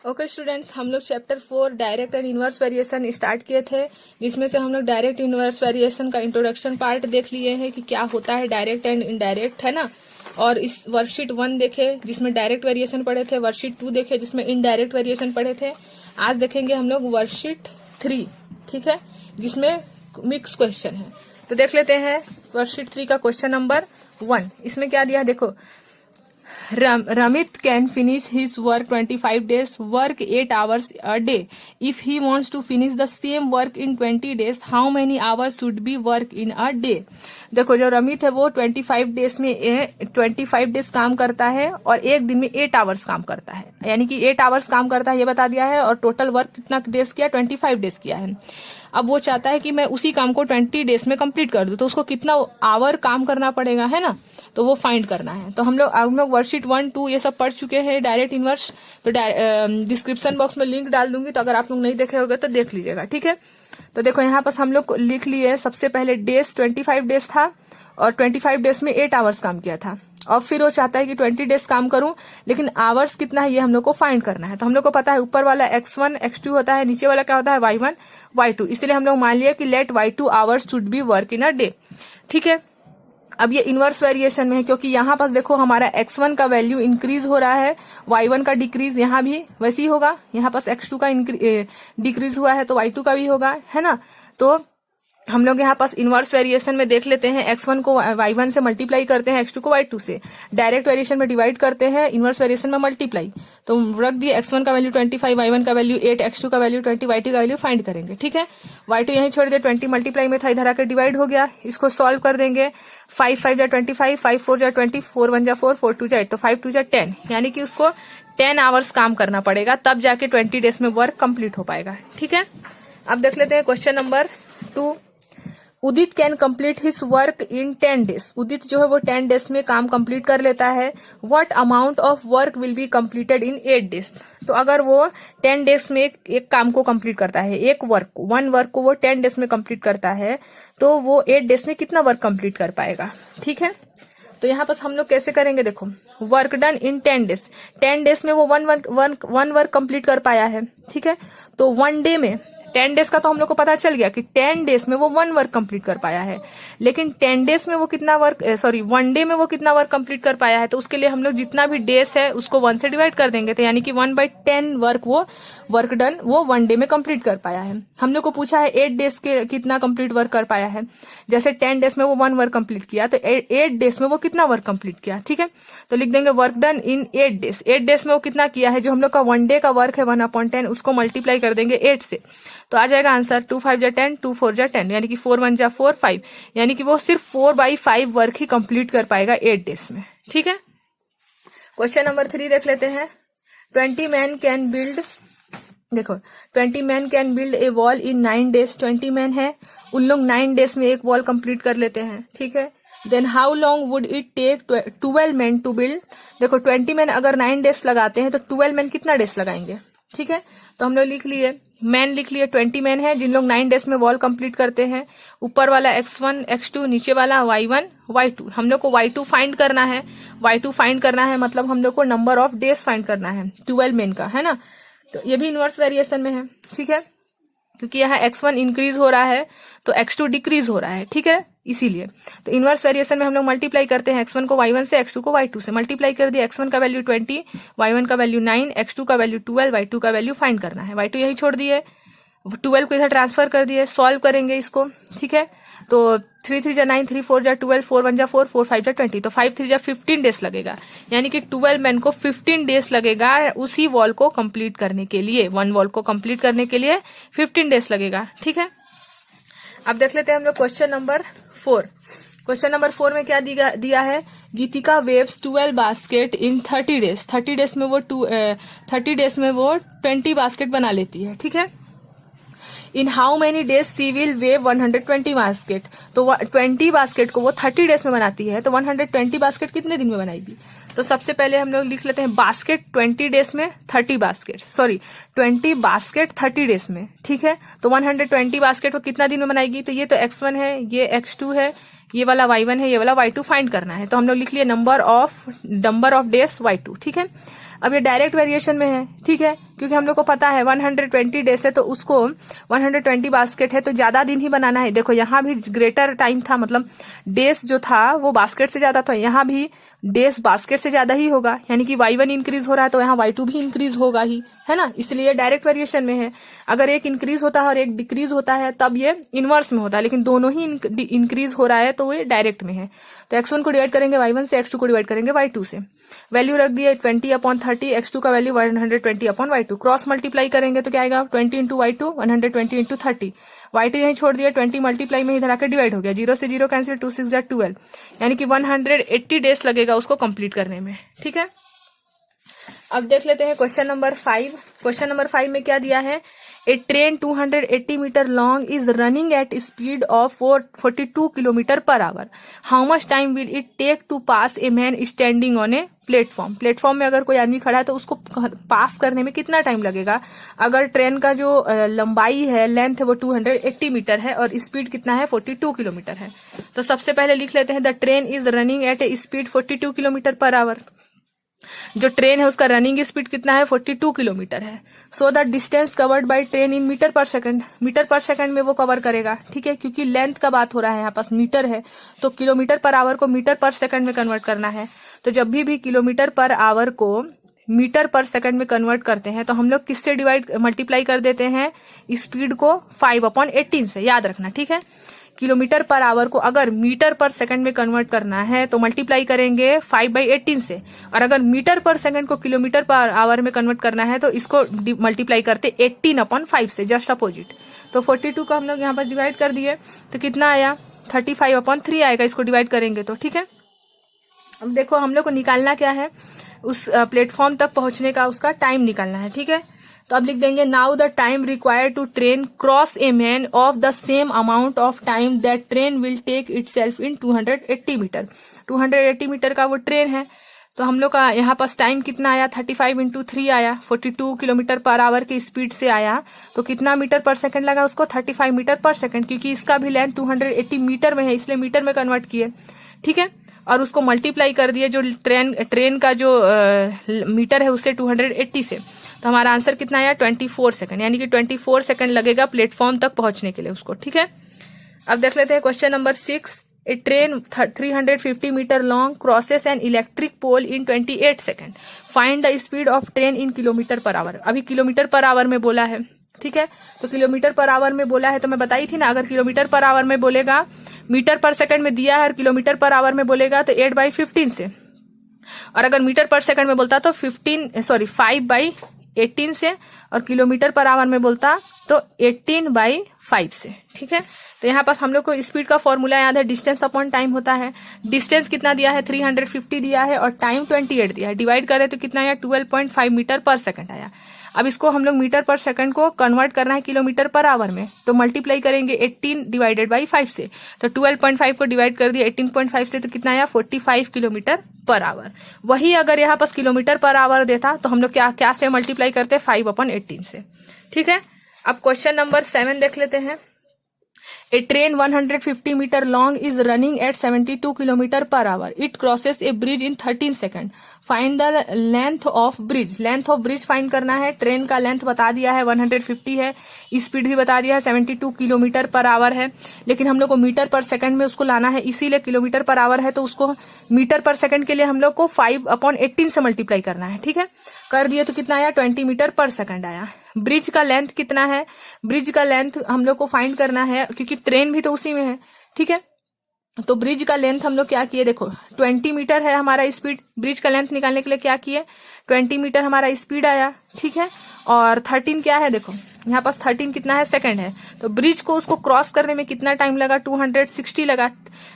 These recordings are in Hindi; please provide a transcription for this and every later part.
ओके स्टूडेंट्स, हम लोग chapter 4 direct and inverse variation start किए थे, जिसमें से हम लोग डायरेक्ट इनवर्स वेरिएशन का इंट्रोडक्शन पार्ट देख लिए हैं कि क्या होता है डायरेक्ट एंड इनडायरेक्ट, है ना। और इस वर्कशीट 1 देखे जिसमें डायरेक्ट वेरिएशन पढ़े थे, वर्कशीट 2 देखे जिसमें इनडायरेक्ट वेरिएशन पढ़े थे। आज देखेंगे हम लोग वर्कशीट 3, ठीक है, जिसमें मिक्स क्वेश्चन है। तो देख लेते हैं वर्कशीट 3 का क्वेश्चन नंबर 1। इसमें क्या दिया है देखो, Ramit can finish his work 25 days, work 8 hours a day. If he wants to finish the same work in 20 days, how many hours should be work in a day? देखो, जो रमित है वो 25 डेज में 25 डेज काम करता है और एक दिन में 8 आवर्स काम करता है, यानी कि 8 आवर्स काम करता है ये बता दिया है। और टोटल वर्क कितना डेज किया, 25 डेज किया है। अब वो चाहता है कि मैं उसी काम को 20 डेज में कंप्लीट कर दूं, तो उसको कितना आवर काम करना पड़ेगा, है ना, तो वो फाइंड करना है। तो हम लोग वर्कशीट 1, 2 ये सब पढ़ चुके हैं डायरेक्ट इनवर्स। तो डिस्क्रिप्शन बॉक्स में लिंक डाल दूंगी, तो अगर आप लोग नहीं देखे होंगे तो देख लीजिएगा, ठीक है। तो देखो यहाँ पर हम लोग लिख लिए, सबसे पहले डेज 25 डेज था और 25 डेज में 8 आवर्स काम किया था। और फिर वो चाहता है कि 20 डेज काम करूं, लेकिन आवर्स कितना है ये हम लोग को फाइंड करना है। तो हम लोग को पता है ऊपर वाला x1 x2 होता है, नीचे वाला क्या होता है y1 y2, इसलिए हम लोग मान लिया कि let y2 hours should be work in a day, ठीक है। अब ये इनवर्स वेरिएशन में है, क्योंकि यहाँ पास देखो हमारा x1 का वैल्यू इंक्रीज हो रहा है, y1 का डिक्रीज, यहाँ भी वैसे ही होगा। यहाँ पास x2 का डिक्रीज हुआ है तो y2 का भी होगा, है ना। तो हम लोग यहाँ पास इनवर्स वेरिएशन में देख लेते हैं, x1 को y1 से मल्टीप्लाई करते हैं, x2 को y2 से, डायरेक्ट वेरिएशन में डिवाइड करते हैं, इनवर्स वेरिएशन में मल्टीप्लाई। तो रख दिए x1 का वैल्यू 25, y1 का वैल्यू 8, x2 का वैल्यू 20, y2 का वैल्यू फाइंड करेंगे, ठीक है। y2 यहीं छोड़ दिया, 20 मल्टीप्लाई में था, इधर आकर डिवाइड हो गया। इसको सॉल्व कर देंगे, 5 5 जा 25, 5 4 जा 20, 4 1 जा 4, 4 2 जा 8, तो 5 2 जा 10, यानी कि उसको 10 आवर्स काम करना पड़ेगा, तब जाके 20 डेज में वर्क कंप्लीट हो पाएगा, ठीक है। अब देख लेते हैं question number 2। Udit can complete his work in 10 days. Udit जो है वो 10 डेज में काम कंप्लीट कर लेता है। What amount of work will be completed in 8 days. तो अगर वो 10 डेज में एक काम को कंप्लीट करता है, एक वर्क को, 1 वर्क को वो 10 डेज में कंप्लीट करता है, तो वो 8 डेज में कितना वर्क कंप्लीट कर पाएगा, ठीक है। तो यहाँ पर हम लोग कैसे करेंगे, देखो, work done in 10 days, 10 days में वो वन वर्क कंप्लीट कर पाया है, ठीक है। तो 1 डे में 10 डेज का तो हम लोग को पता चल गया कि 10 डेज में वो 1 वर्क कंप्लीट कर पाया है, लेकिन 10 डेज में वो कितना वर्क, 1 डे में वो कितना वर्क कंप्लीट कर पाया है। तो उसके लिए हम लोग जितना भी डेज है उसको 1 से डिवाइड कर देंगे, तो यानी कि 1/10 वर्क डन वो 1 डे में कंप्लीट कर पाया है। हम लोग को पूछा है 8 डेज के कितना कंप्लीट वर्क कर पाया है। जैसे 10 डेज में वो 1 वर्क कंप्लीट किया, तो 8 डेज में वो कितना वर्क कंप्लीट किया, ठीक है। तो लिख देंगे work done in 8 days. 8 days में वो कितना किया है, जो हम लोग का 1 डे का वर्क है 1/10, उसको मल्टीप्लाई कर देंगे 8 से, तो आ जाएगा आंसर 2 5 जा 10, 2 4 जा 10, यानी कि 4 1 जा 4 5, यानी कि वो सिर्फ 4/5 वर्क ही कंप्लीट कर पाएगा 8 डेज में, ठीक है। क्वेश्चन नंबर 3 देख लेते हैं। 20 मैन कैन बिल्ड, देखो 20 man can build a wall in 9 days. 20 man है, उन लोग 9 डेज में एक वॉल कंप्लीट कर लेते हैं, ठीक है। Then how long would it take 12 man to build. देखो 20 मैन अगर 9 डेज लगाते हैं तो 12 मैन कितना डेज लगाएंगे, ठीक है। तो हम लोग लिख लिए, मैन लिख लिए, 20 मैन है जिन लोग 9 डेज में वॉल कंप्लीट करते हैं। ऊपर वाला x1 x2, नीचे वाला y1 y2। हम लोग को y2 फाइंड करना है, y2 फाइंड करना है, मतलब हम लोग को नंबर ऑफ डेज फाइंड करना है 12 मैन का, है ना। तो ये भी इनवर्स वेरिएशन में है, ठीक है, क्योंकि यहाँ x1 इंक्रीज हो रहा है तो x2 डिक्रीज हो रहा है, ठीक है, इसीलिए। तो इनवर्स वेरिएशन में हम लोग मल्टीप्लाई करते हैं, x1 को y1 से, x2 को y2 से। मल्टीप्लाई कर दिया, x1 का वैल्यू 20, y1 का वैल्यू 9, x2 का वैल्यू 12, y2 का वैल्यू फाइंड करना है। y2 यही छोड़ दिए, 12 को इधर ट्रांसफर कर दिए, सॉल्व करेंगे इसको, ठीक है। तो 3 3 जा 9, 3 4 जा 12, 4 1 जा 4, 4 5 जा 20, तो 5 3 जा 15 डेज लगेगा, यानी कि 12 मैन को 15 डेज लगेगा उसी वॉल को कंप्लीट करने के लिए। 1 वॉल को कंप्लीट करने के लिए 15 डेज लगेगा, ठीक है। अब देख लेते हैं हम लोग क्वेश्चन नंबर 4। क्वेश्चन नंबर 4 में क्या दिया है, Geetika weaves 12 basket in 30 days. 30 days में वो 20 बास्केट बना लेती है, ठीक है। In how many days she will weave 120 basket. तो 20 बास्केट को वो 30 डेज में बनाती है, तो 120 बास्केट कितने दिन में बनाएगी। तो सबसे पहले हम लोग लिख लेते हैं बास्केट 20 डेज में 30 बास्केट, 20 बास्केट 30 डेज में, ठीक है। तो 120 बास्केट वो कितना दिन में बनाएगी। तो ये तो x1 है, ये x2 है, ये वाला y1 है, ये वाला y2 फाइंड करना है। तो हम लोग लिख लिए नंबर ऑफ डेज y2, ठीक है। अब ये डायरेक्ट वेरिएशन में है, ठीक है, क्योंकि हम लोग को पता है 120 डेज है तो उसको 120 बास्केट है तो ज्यादा दिन ही बनाना है। देखो यहाँ भी ग्रेटर टाइम था, मतलब डेज जो था वो बास्केट से ज्यादा था, यहाँ भी डेज बास्केट से ज्यादा ही होगा, यानी कि y1 इंक्रीज हो रहा है तो यहाँ y2 भी इंक्रीज होगा ही, है ना, इसलिए डायरेक्ट वेरिएशन में है। अगर एक इंक्रीज होता है और एक डिक्रीज होता है तब ये इनवर्स में होता है, लेकिन दोनों ही इंक्रीज हो रहा है तो ये डायरेक्ट में है। तो x1 को डिवाइड करेंगे y1 से, x2 को डिवाइड करेंगे y2 से। वैल्यू रख दिए 20/30, x2 का वैल्यू 120/y2। क्रॉस मल्टीप्लाई करेंगे तो क्या आएगा 20 इंटू y2, 120 इंटू 30। y2 यहीं छोड़ दिया, 20 मल्टीप्लाई में इधर आकर डिवाइड हो गया, 0 से 0 कैंसिल, 2 6 12, यानी कि 180 डेज लगेगा उसको कंप्लीट करने में। ठीक है, अब देख लेते हैं क्वेश्चन नंबर 5। क्वेश्चन नंबर 5 में क्या दिया है, a train 280 metre long is running at speed of 42 kilometre per hour. How much time will it take to pass a man standing on a platform. Platform में अगर कोई आदमी खड़ा है तो उसको पास करने में कितना टाइम लगेगा। अगर ट्रेन का जो लंबाई है, लेंथ है, वो 280 मीटर है और स्पीड कितना है 42 किलोमीटर है। तो सबसे पहले लिख लेते हैं the train is running at a speed 42 kilometre per hour. जो ट्रेन है उसका रनिंग स्पीड कितना है 42 किलोमीटर है। So the distance covered by train in metre per second, metre per second में वो कवर करेगा। ठीक है, क्योंकि लेंथ का बात हो रहा है, यहाँ पास मीटर है तो किलोमीटर पर आवर को मीटर पर सेकंड में कन्वर्ट करना है। तो जब भी किलोमीटर पर आवर को मीटर पर सेकंड में कन्वर्ट करते हैं तो हम लोग किससे मल्टीप्लाई कर देते हैं, स्पीड को 5/18 से, याद रखना। ठीक है, किलोमीटर पर आवर को अगर मीटर पर सेकंड में कन्वर्ट करना है तो मल्टीप्लाई करेंगे 5/18 से, और अगर मीटर पर सेकंड को किलोमीटर पर आवर में कन्वर्ट करना है तो इसको मल्टीप्लाई करते 18/5 से, जस्ट अपोजिट। तो 42 को हम लोग यहाँ पर डिवाइड कर दिए तो कितना आया 35/3 आएगा, इसको डिवाइड करेंगे तो। ठीक है, अब देखो हम लोग को निकालना क्या है, उस प्लेटफॉर्म तक पहुंचने का उसका टाइम निकालना है। ठीक है, तो अब लिख देंगे now the time required to train cross a man of the same amount of time that train will take itself in 280 metre. 280 metre का वो ट्रेन है तो हम लोग का यहाँ पास टाइम कितना आया 35 इंटू 3 आया, 42 किलोमीटर पर आवर की स्पीड से आया तो कितना मीटर पर सेकंड लगा उसको 35 मीटर पर सेकंड, क्योंकि इसका भी लेंथ 280 मीटर में है इसलिए मीटर में कन्वर्ट किए। ठीक है, और उसको मल्टीप्लाई कर दिए जो ट्रेन का जो मीटर है उससे 280 से, तो हमारा आंसर कितना आया 24 सेकंड, यानी कि 24 सेकंड लगेगा प्लेटफॉर्म तक पहुंचने के लिए उसको। ठीक है, अब देख लेते हैं question number 6। A train 350 metre long crosses an electric pole in 28 second. Find the speed of train in kilometre per hour. अभी किलोमीटर पर आवर में बोला है। ठीक है, तो किलोमीटर पर आवर में बोला है तो मैं बताई थी ना, अगर किलोमीटर पर आवर में बोलेगा, मीटर पर सेकंड में दिया है और किलोमीटर पर आवर में बोलेगा तो 8/15 से, और अगर मीटर पर सेकंड में बोलता तो 5/18 से, और किलोमीटर पर आवर में बोलता तो 18/5 से। ठीक है, तो यहाँ पास हम लोग को स्पीड का फॉर्मूला याद है, डिस्टेंस अपॉन टाइम होता है। डिस्टेंस कितना दिया है 350 दिया है और टाइम 28 दिया है, डिवाइड करें तो कितना आया 12.5 मीटर पर सेकंड आया। अब इसको हम लोग मीटर पर सेकंड को कन्वर्ट करना है किलोमीटर पर आवर में, तो मल्टीप्लाई करेंगे 18/5 से, तो 12.5 को डिवाइड कर दिया 18.5 से तो कितना आया 45 किलोमीटर पर आवर। वही अगर यहाँ पास किलोमीटर पर आवर देता तो हम लोग क्या से मल्टीप्लाई करते 5/18 से। ठीक है, अब क्वेश्चन नंबर 7 देख लेते हैं। A train 150 meter long is running at 72 kilometer per hour. It crosses a bridge in 13 seconds. Find the length of bridge. Length of bridge find करना है। ट्रेन का लेंथ बता दिया है 150 है, स्पीड भी बता दिया है 72 किलोमीटर पर आवर है, लेकिन हम लोग को मीटर पर सेकंड में उसको लाना है, इसीलिए किलोमीटर पर आवर है तो उसको मीटर पर सेकंड के लिए हम लोग को 5/18 से मल्टीप्लाई करना है। ठीक है, कर दिए तो कितना आया 20 मीटर पर सेकंड आया। ब्रिज का लेंथ कितना है, ब्रिज का लेंथ हम लोग को फाइंड करना है क्योंकि ट्रेन भी तो उसी में है। ठीक है, तो ब्रिज का लेंथ हम लोग क्या किए, देखो 20 मीटर है हमारा स्पीड, ब्रिज का लेंथ निकालने के लिए क्या किए 20 मीटर हमारा स्पीड आया। ठीक है, और 13 क्या है, देखो यहाँ पास 13 कितना है सेकंड है, तो ब्रिज को उसको क्रॉस करने में कितना टाइम लगा 260 लगा।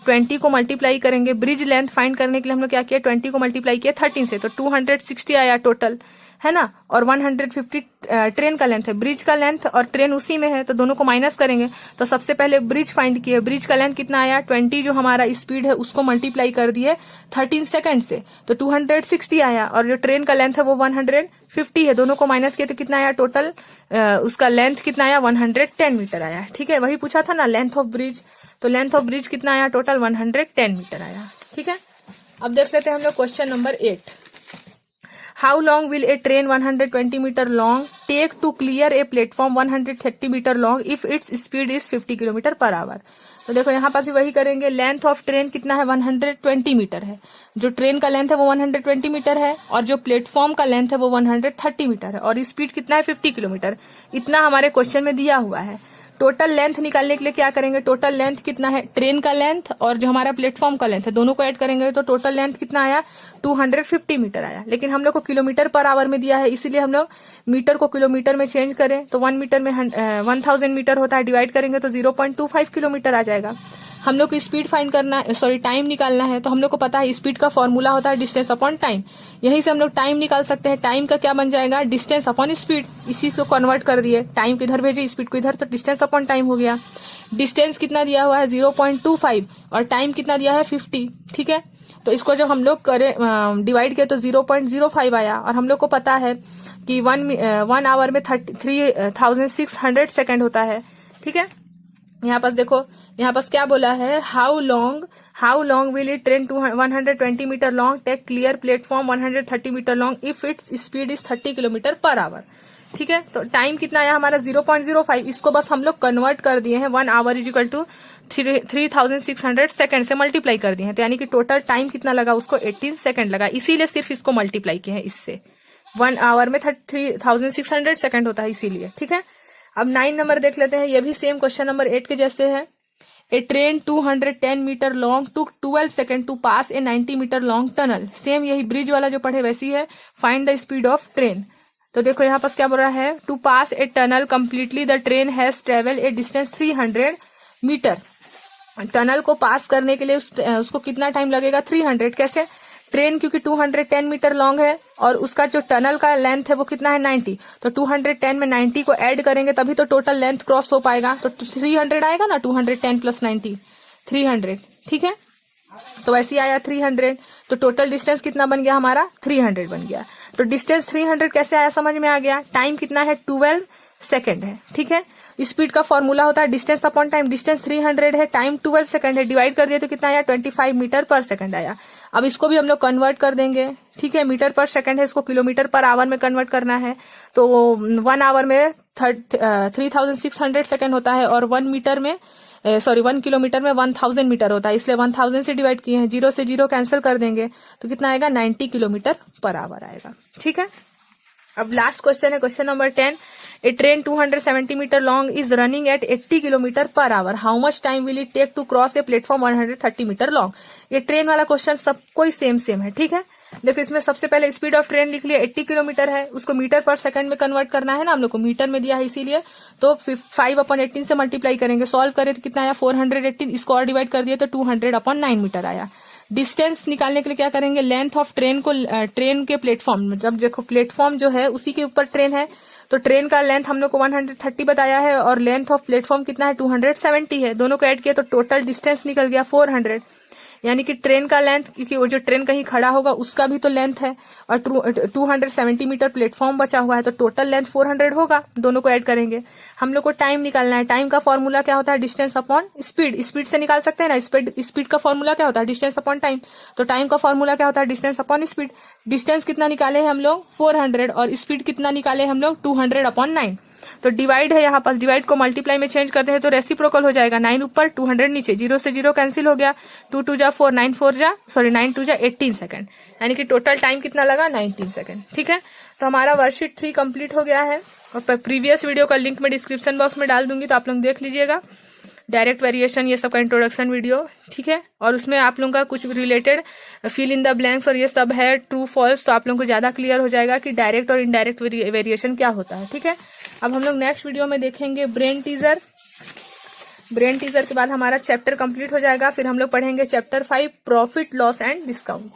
20 को मल्टीप्लाई करेंगे, ब्रिज लेंथ फाइंड करने के लिए हम लोग क्या किया 20 को मल्टीप्लाई किया 13 से, तो 260 आया टोटल, है ना, और 150 ट्रेन का लेंथ है, ब्रिज का लेंथ और ट्रेन उसी में है तो दोनों को माइनस करेंगे। तो सबसे पहले ब्रिज फाइंड किए, ब्रिज का लेंथ कितना आया 20 जो हमारा स्पीड है उसको मल्टीप्लाई कर दिए 13 सेकंड से तो 260 आया, और जो ट्रेन का लेंथ है वो 150 है, दोनों को माइनस किए तो कितना आया टोटल उसका लेंथ कितना आया 110 मीटर आया। ठीक है, वही पूछा था ना लेंथ ऑफ ब्रिज, तो लेंथ ऑफ ब्रिज कितना आया टोटल 110 मीटर आया। ठीक है, अब देख लेते हैं हम लोग question number 8। How long will a train 120 metre long take to clear a platform 130 metre long if its speed is 50 kilometre per hour. तो देखो यहाँ पास भी वही करेंगे। लेंथ ऑफ ट्रेन कितना है, 120 मीटर है। जो ट्रेन का लेंथ है वो 120 मीटर है और जो प्लेटफॉर्म का लेंथ है वो 130 मीटर है और स्पीड कितना है, 50 किलोमीटर। इतना हमारे क्वेश्चन में दिया हुआ है। टोटल लेंथ निकालने के लिए क्या करेंगे, टोटल लेंथ कितना है, ट्रेन का लेंथ और जो हमारा प्लेटफॉर्म का लेंथ है दोनों को ऐड करेंगे तो टोटल लेंथ कितना आया, 250 मीटर आया। लेकिन हम लोग को किलोमीटर पर आवर में दिया है, इसीलिए हम लोग मीटर को किलोमीटर में चेंज करें तो 1 मीटर में 1000 मीटर होता है, डिवाइड करेंगे तो 0.25 किलोमीटर आ जाएगा। हम लोग को स्पीड फाइंड करना है, सॉरी टाइम निकालना है। तो हम लोग को पता है स्पीड का फॉर्मूला होता है डिस्टेंस अपॉन टाइम। यहीं से हम लोग टाइम निकाल सकते हैं। टाइम का क्या बन जाएगा, डिस्टेंस अपॉन स्पीड। इसी को कन्वर्ट कर दिए, टाइम को इधर भेजे, स्पीड को इधर, तो डिस्टेंस अपॉन टाइम हो गया। डिस्टेंस कितना दिया हुआ है, 0.25 और टाइम कितना दिया है, 50। ठीक है, तो इसको जब हम लोग करें डिवाइड किया तो 0.05 आया। और हम लोग को पता है कि 1 आवर में 3600 सेकेंड होता है। ठीक है, यहाँ पास देखो, यहाँ पास क्या बोला है, how long will it train 120 metre long take clear platform 130 metre long if its speed is 30 kilometre per hour. ठीक है, तो टाइम कितना आया हमारा 0.05। इसको बस हम लोग कन्वर्ट कर दिए हैं, 1 hour is equal to 3600 second से मल्टीप्लाई कर दिए हैं। तो यानी कि टोटल टाइम कितना लगा उसको, 18 सेकंड लगा। इसीलिए सिर्फ इसको मल्टीप्लाई किए हैं इससे। 1 आवर में 3600 सेकंड होता है इसीलिए। ठीक है, अब 9 नंबर देख लेते हैं। ये भी सेम क्वेश्चन नंबर 8 के जैसे है। A train 210 metre long took 12 second to pass a 90 metre long tunnel. Same यही ब्रिज वाला जो पढ़े वैसी है। Find the speed of train. तो देखो यहाँ पास क्या बोल रहा है, to pass a tunnel completely the train has travel a distance 300 metre. Tunnel को पास करने के लिए उसको कितना टाइम लगेगा, 300। कैसे, ट्रेन क्योंकि 210 मीटर लॉन्ग है और उसका जो टनल का लेंथ है वो कितना है, 90। तो 210 में 90 को ऐड करेंगे तभी तो टोटल लेंथ क्रॉस हो पाएगा। तो 300 आएगा ना, 210 प्लस 90 300। ठीक है, तो वैसे आया 300। तो टोटल डिस्टेंस कितना बन गया हमारा, 300 बन गया। तो डिस्टेंस 300 कैसे आया, समझ में आ गया। टाइम कितना है, 12 सेकेंड है। ठीक है, स्पीड का फॉर्मूला होता है डिस्टेंस अपॉन टाइम। डिस्टेंस 300 है, टाइम 12 सेकंड है, डिवाइड कर दिया तो कितना आया, 25 मीटर पर सेकंड आया। अब इसको भी हम लोग कन्वर्ट कर देंगे। ठीक है, मीटर पर सेकंड है, इसको किलोमीटर पर आवर में कन्वर्ट करना है। तो 1 आवर में 3600 सेकंड होता है और 1 किलोमीटर में 1000 मीटर होता है, इसलिए 1000 से डिवाइड किए हैं। 0 से 0 कैंसिल कर देंगे तो कितना आएगा, 90 किलोमीटर पर आवर आएगा। ठीक है, अब लास्ट क्वेश्चन है, question number 10। A train 270 metre long is running at 80 kilometre per hour. How much time will it take to cross a platform 130 metre long. ये ट्रेन वाला क्वेश्चन सब कोई सेम है। ठीक है, देखो इसमें सबसे पहले स्पीड ऑफ ट्रेन लिख लिया, 80 किलोमीटर है, उसको मीटर पर सेकंड में कन्वर्ट करना है ना, हम लोग को मीटर में दिया है इसीलिए। तो 5/18 से मल्टीप्लाई करेंगे, सॉल्व करें तो कितना आया, 418। इसको और डिवाइड कर दिया तो 200/9 मीटर आया। डिस्टेंस निकालने के लिए क्या करेंगे, लेंथ ऑफ ट्रेन को ट्रेन के प्लेटफॉर्म, जब देखो प्लेटफॉर्म जो है उसी के ऊपर ट्रेन है तो ट्रेन का लेंथ हम लोग को 130 बताया है और लेंथ ऑफ प्लेटफॉर्म कितना है, 270 है। दोनों को ऐड किया तो टोटल डिस्टेंस निकल गया 400। यानी कि ट्रेन का लेंथ, क्योंकि वो जो ट्रेन कहीं खड़ा होगा उसका भी तो लेंथ है और 270 मीटर प्लेटफॉर्म बचा हुआ है तो टोटल लेंथ 400 होगा। दोनों को ऐड करेंगे। हम लोग को टाइम निकालना है। टाइम का फॉर्मूला क्या होता है, डिस्टेंस अपॉन स्पीड। स्पीड से निकाल सकते हैं ना, स्पीड का फॉर्मूला क्या होता है, डिस्टेंस अपॉन टाइम। तो टाइम का फॉर्मूला क्या होता है, डिस्टेंस अपॉन स्पीड। डिस्टेंस कितना निकाले हैं हम लोग, 400 और स्पीड कितना निकाले हम लोग, 200/9। तो डिवाइड है, यहाँ पास डिवाइड को मल्टीप्लाई में चेंज करते हैं तो रेसिप्रोकल हो जाएगा। 9 ऊपर 200 नीचे, 0 से 0 कैंसिल हो गया। 2 2 जा 4, 9 2 जा 18 सेकंड। यानी कि टोटल टाइम कितना लगा, 19 सेकंड। ठीक है, तो हमारा वर्कशीट 3 कंप्लीट हो गया है और प्रीवियस वीडियो का लिंक मैं डिस्क्रिप्शन बॉक्स में डाल दूंगी तो आप लोग देख लीजिएगा। डायरेक्ट वेरिएशन ये सब का इंट्रोडक्शन वीडियो। ठीक है, और उसमें आप लोगों का कुछ related fill in the blanks और ये सब है, ट्रू फॉल्स, तो आप लोगों को ज्यादा क्लियर हो जाएगा कि डायरेक्ट और इनडायरेक्ट वेरिएशन क्या होता है। ठीक है, अब हम लोग नेक्स्ट वीडियो में देखेंगे ब्रेन टीजर। ब्रेन टीजर के बाद हमारा चैप्टर कंप्लीट हो जाएगा। फिर हम लोग पढ़ेंगे chapter 5 profit loss and discount.